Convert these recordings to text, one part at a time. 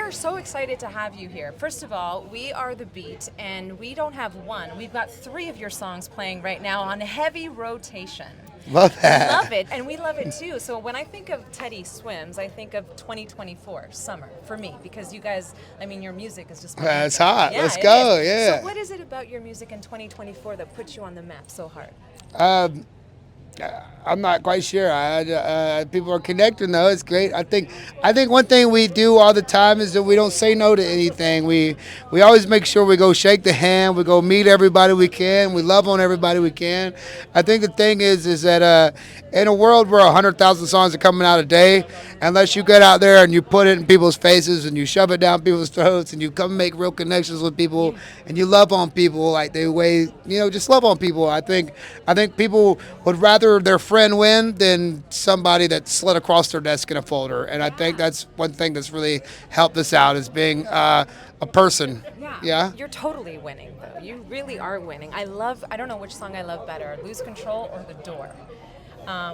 are so excited to have you here. First of all, we are The Beat, and we don't have one. We've got 3 of your songs playing right now on heavy rotation. Love that. Love it, and we love it too. So when I think of Teddy Swims, I think of 2024 summer for me, because you guys, I mean, your music is just That's hot. Yeah, Let's it go. is. Yeah. So what is it about your music in 2024 that puts you on the map so hard? I'm not quite sure. People are connecting though. It's great. I think one thing we do all the time is that we don't say no to anything. We always make sure we go shake the hand. We go meet everybody we can. We love on everybody we can. I think the thing is that in a world where 100,000 songs are coming out a day, unless you get out there and you put it in people's faces and you shove it down people's throats and you come make real connections with people and you love on people like the way just love on people. I think people would rather their friend win than somebody that slid across their desk in a folder. And I think that's one thing that's really helped us out is being a person. Yeah. You're totally winning, though. You really are winning. I don't know which song I love better, Lose Control or The Door.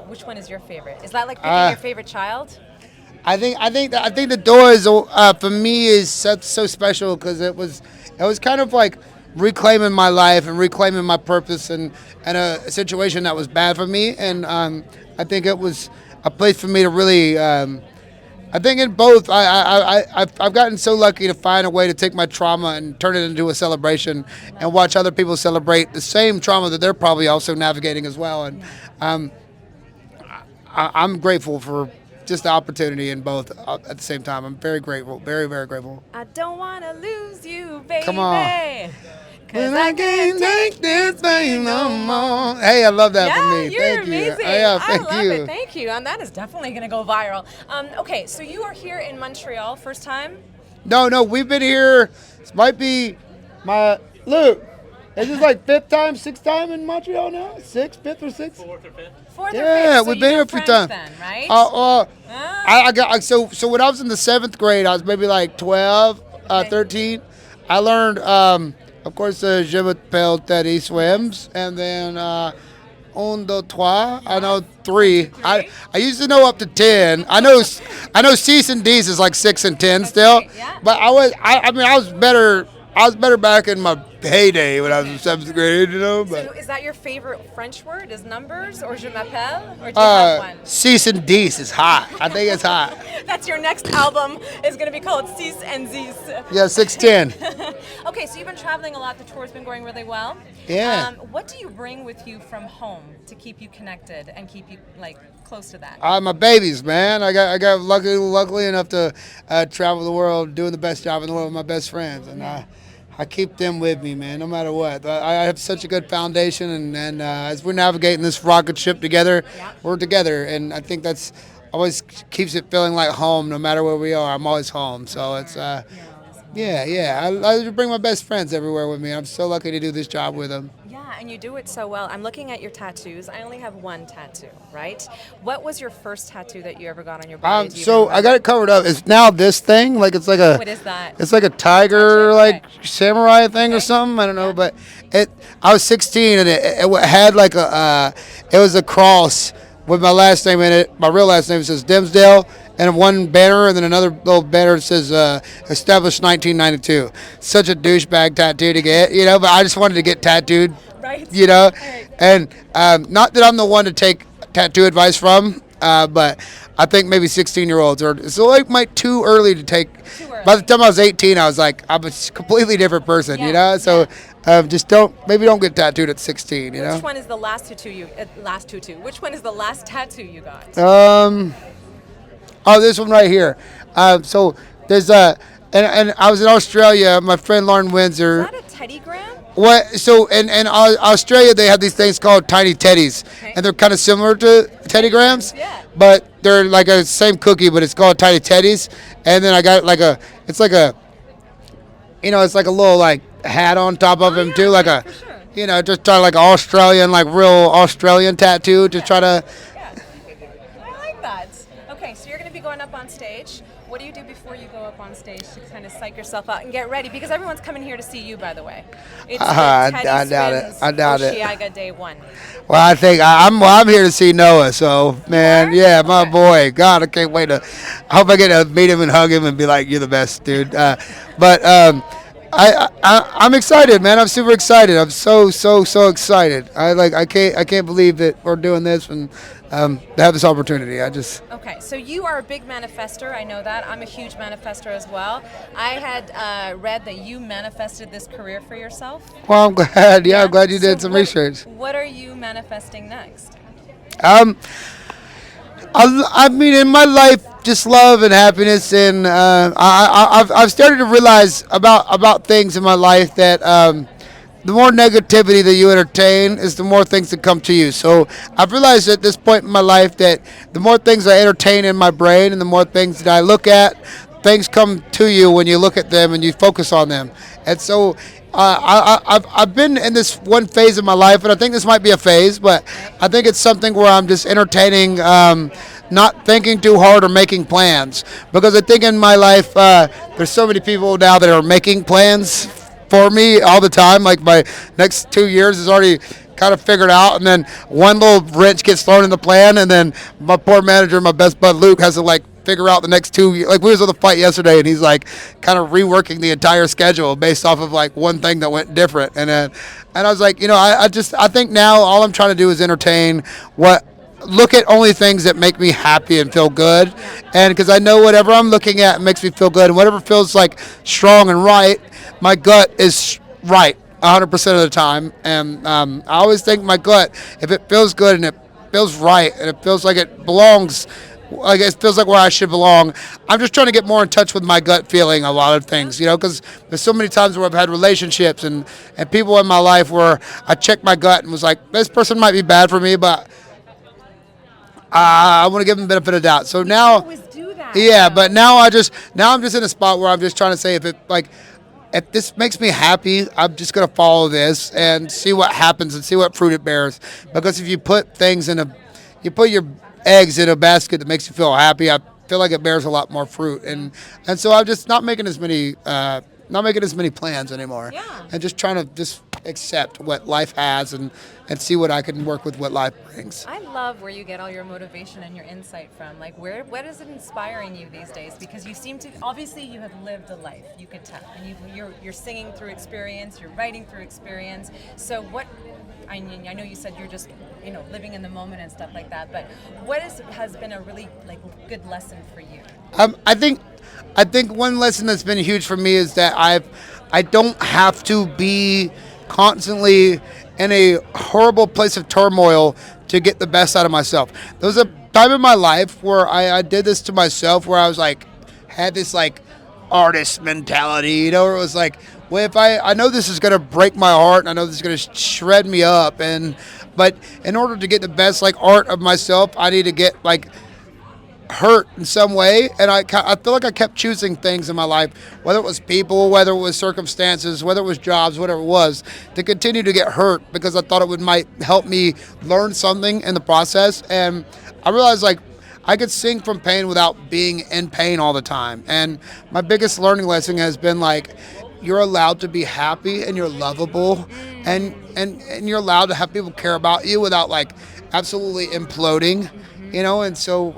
Which one is your favorite? Is that like picking your favorite child? I think The Door is for me is so special because it was kind of like reclaiming my life and reclaiming my purpose and a situation that was bad for me, and I think it was a place for me to really I think in both I've gotten so lucky to find a way to take my trauma and turn it into a celebration and watch other people celebrate the same trauma that they're probably also navigating as well, and I'm grateful for just the opportunity in both at the same time. I'm very grateful, very, very grateful. I don't want to lose you, baby. Come on. Cause I can't take this thing no more. Hey, I love that for me. You're Thank amazing. you. Yeah, thank I love you. it. Thank you. And that is definitely going to go viral. Okay, so you are here in Montreal, first time? No, we've been here. This might be my Luke. Is this like sixth time in Montreal now? Fifth or sixth? Fourth or fifth. Fourth or Yeah, fifth. So we've been here a few times. Then, right? I got so when I was in the 7th grade, I was maybe like 12, 13. I learned, of course, Je m'appelle Teddy Swims, and then un, deux, trois. I know 3. I used to know up to 10. I know C's and D's is like 6 and 10 still, right, yeah. but I was better. I was better back in my heyday when I was in 7th grade, But So is that your favorite French word? Is numbers or je m'appelle? Or do you have one? C's and D's is hot. I think it's hot. That's your next album is going to be called Cis and Zis. Yeah, 6'10". Okay, so you've been traveling a lot. The tour's been going really well. Yeah. What do you bring with you from home to keep you connected and keep you close to that? My babies, man. I got luckily enough to travel the world, doing the best job in the world with my best friends, and I keep them with me, man, no matter what. I have such a good foundation, and as we're navigating this rocket ship together, we're together, and I think that's always keeps it feeling like home, no matter where we are. I'm always home, so it's I bring my best friends everywhere with me. I'm so lucky to do this job with them. Yeah, and you do it so well. I'm looking at your tattoos. I only have one tattoo, right? What was your first tattoo that you ever got on your body? So I got it covered up. It's now this thing, like it's like a. What is that? It's like a tiger, samurai thing or something. I don't know, but I was 16 and it had like it was a cross with my last name in it. My real last name says Dimsdale, and one banner, and then another little banner that says established 1992. Such a douchebag tattoo to get, but I just wanted to get tattooed, right? Right. And not that I'm the one to take tattoo advice from, but I think maybe 16-year-olds are too early to take. By the time I was 18, I was like, I'm a completely different person, So just don't get tattooed at 16, Which one is the last tattoo Which one is the last tattoo you got? This one right here. So there's and I was in Australia. My friend Lauren Windsor. Is that a teddygram? What? So in Australia they have these things called tiny teddies, and they're kind of similar to teddygrams, but they're like a same cookie, but it's called tiny teddies. And then I got it's like a little hat on top of him too, like a, sure. Just try like an Australian, real Australian tattoo to try to. I like that. Okay, so you're going to be going up on stage. What do you do before you go up on stage to kind of psych yourself out and get ready? Because everyone's coming here to see you, by the way. It's the Teddy I doubt it. Swims I doubt it. Osheaga Day 1. Well, I think I'm here to see Noah. So, man, are? yeah, my Okay. boy. God, I can't wait to. I hope I get to meet him and hug him and be like, "You're the best, dude." I'm excited, man. I'm super excited. I'm so excited. I can't believe that we're doing this and to have this opportunity. I just. Okay, so you are a big manifester. I know that. I'm a huge manifester as well. I had read that you manifested this career for yourself. Well, I'm glad. Yeah, I'm glad you did So some research. What are you manifesting next? Um, I mean, in my life, just love and happiness, and I've started to realize about things in my life that the more negativity that you entertain is the more things that come to you. So I've realized at this point in my life that the more things I entertain in my brain and the more things that I look at, things come to you when you look at them and you focus on them. And so I've been in this one phase of my life, and I think this might be a phase, but I think it's something where I'm just entertaining, not thinking too hard or making plans. Because I think in my life, there's so many people now that are making plans for me all the time. Like my next 2 years is already kind of figured out, and then one little wrench gets thrown in the plan, and then my poor manager, my best bud Luke, has to like figure out the next 2 years. Like we was on the fight yesterday, and he's like kind of reworking the entire schedule based off of like one thing that went different. And I was like, I think now all I'm trying to do is entertain look at only things that make me happy and feel good. And because I know whatever I'm looking at makes me feel good, and whatever feels like strong and right, my gut is right 100% of the time. And I always think my gut, if it feels good and it feels right and it feels like it belongs, like it feels like where I should belong, I'm just trying to get more in touch with my gut feeling a lot of things, because there's so many times where I've had relationships and people in my life where I checked my gut and was like, this person might be bad for me, but I want to give them the benefit of the doubt. So now, always do that. yeah, but now I'm just in a spot where I'm just trying to say if this makes me happy, I'm just gonna follow this and see what happens and see what fruit it bears. Because if you put your eggs in a basket that makes you feel happy, I feel like it bears a lot more fruit. And so I'm just not making as many plans anymore. Yeah. And just trying to just accept what life has and see what I can work with, what life brings. I love where you get all your motivation and your insight from. Like, what is it inspiring you these days? Because you seem to, obviously, you have lived a life. You could tell, and you're singing through experience, you're writing through experience. So what? I mean, I know you said you're just, living in the moment and stuff like that. But what has been a really good lesson for you? I think one lesson that's been huge for me is that I don't have to be constantly in a horrible place of turmoil to get the best out of myself. There was a time in my life where I did this to myself, where I was had this artist mentality, where it was like, well, if I know this is gonna break my heart, and I know this is gonna shred me up, but in order to get the best art of myself, I need to get hurt in some way. And I feel like I kept choosing things in my life, whether it was people, whether it was circumstances, whether it was jobs, whatever it was, to continue to get hurt because I thought it might help me learn something in the process. And I realized I could sing from pain without being in pain all the time. And my biggest learning lesson has been you're allowed to be happy and you're lovable, and you're allowed to have people care about you without absolutely imploding, and so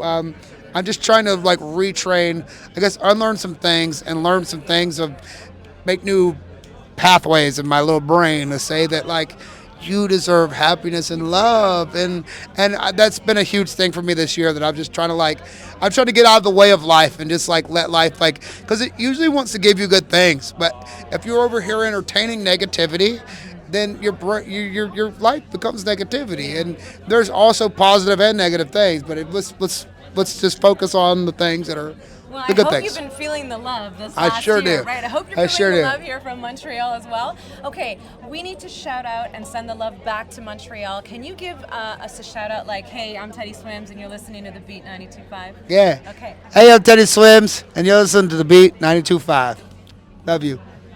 I'm just trying to retrain, I guess, unlearn some things and learn some things of make new pathways in my little brain to say that you deserve happiness and love, and that's been a huge thing for me this year, that I'm just trying to I'm trying to get out of the way of life and just let life because it usually wants to give you good things, but if you're over here entertaining negativity, then your life becomes negativity. And there's also positive and negative things, but let's just focus on the things that are the good things. I hope you've been feeling the love this last I sure year, do. right? I hope you're feeling the love here from Montreal as well. Okay, we need to shout out and send the love back to Montreal. Can you give us a shout out hey, I'm Teddy Swims and you're listening to The Beat 92.5? Yeah. Okay. Hey, I'm Teddy Swims and you're listening to The Beat 92.5. Love you.